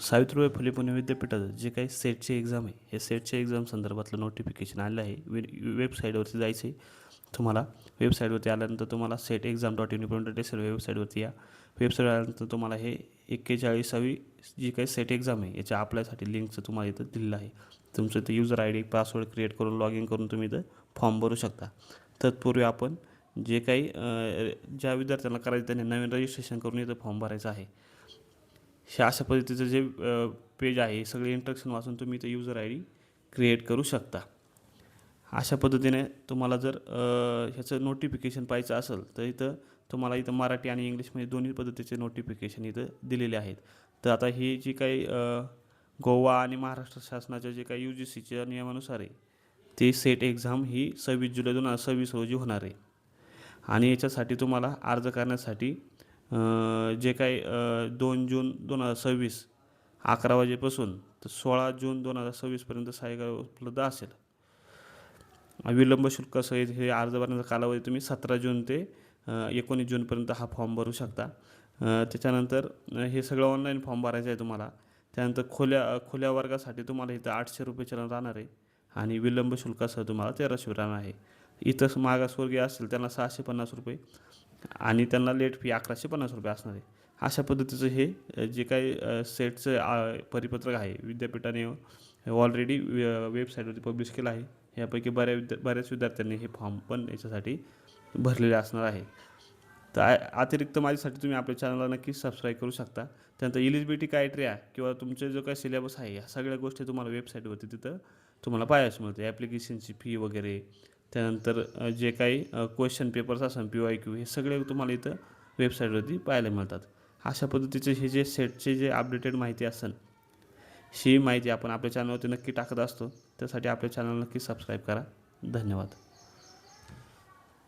सावित्रीबाई फुले पुणे विद्यापीठाचं जे काही सेटची एक्झाम आहे, हे सेटच्या एक्झाम संदर्भातलं नोटिफिकेशन आलेलं आहे. वेबसाईटवरती जायचं आहे तुम्हाला. वेबसाईटवरती आल्यानंतर तुम्हाला set.exam.in वेबसाईटवरती या. वेबसाईट आल्यानंतर तुम्हाला हे 41वी जी काही सेट एक्झाम आहे याच्या अप्लायसाठी लिंकचं तुम्हाला इथं दिलेलं आहे. तुमचं इथं user I D password create करून लॉग इन करून तुम्ही इथं फॉर्म भरू शकता. तत्पूर्वी आपण जे काही ज्या विद्यार्थ्यांना करायचं त्यांनी नवीन रजिस्ट्रेशन करून इथं फॉर्म भरायचा आहे. हे अशा पद्धतीचं जे पेज आहे हे सगळे इंस्ट्रक्शन वाचून तुम्ही इथं युजर आय डी क्रिएट करू शकता. अशा पद्धतीने तुम्हाला जर ह्याचं नोटिफिकेशन पाहायचं असेल तर तुम्हाला इथं मराठी आणि इंग्लिशमध्ये दोन्ही पद्धतीचे नोटिफिकेशन इथं दिलेले आहेत. तर आता ही जी काही गोवा आणि महाराष्ट्र शासनाच्या जे काही UGCच्या नियमानुसार आहे ते सेट एक्झाम ही 26 जुलै 2026 रोजी होणार आहे. आणि याच्यासाठी तुम्हाला अर्ज करण्यासाठी जे काही 2 जून 2026 11 वाजेपासून तर 16 जून 2026पर्यंत सायकल उपलब्ध असेल. विलंब शुल्क सहित हे अर्ज भरण्याचा कालावधी तुम्ही 17 जून ते 19 जूनपर्यंत हा फॉर्म भरू शकता. त्याच्यानंतर हे सगळं ऑनलाईन फॉर्म भरायचं आहे तुम्हाला. त्यानंतर खुल्या वर्गासाठी तुम्हाला इथं 800 रुपये चलन राहणार आहे आणि विलंब शुल्कासह तुम्हाला 1300 राहणार आहे. इथं मागासवर्गीय असेल त्यांना 650 रुपये आणि त्यांना लेट फी 1150 रुपये असणार आहे. अशा पद्धतीचं हे जे काही सेटचं परिपत्रक आहे विद्यापीठाने ऑलरेडी वेबसाईटवरती पब्लिश केलं आहे. यापैकी बऱ्याच विद्यार्थ्यांनी हे फॉर्म पण याच्यासाठी भरलेले असणार आहे. तर अतिरिक्त माझ्यासाठी तुम्ही आपल्या चॅनलला नक्कीच सबस्क्राईब करू शकता. त्यानंतर एलिजिबिलिटी क्रायटेरिया किंवा तुमचे जो काही सिलेबस आहे या सगळ्या गोष्टी तुम्हाला वेबसाईटवरती तिथं तुम्हाला पाहायला मिळते. ॲप्लिकेशनची फी वगैरे, त्यानंतर जे काही क्वेश्चन पेपर्स असेल PYQ हे सगळे तुम्हाला इथं वेबसाईटवरती पाहायला मिळतात. अशा पद्धतीचे हे जे सेटचे जे अपडेटेड माहिती असेल ही माहिती आपण आपल्या चॅनलवरती नक्की टाकत असतो. त्यासाठी आपल्या चॅनल नक्की सबस्क्राईब करा. धन्यवाद.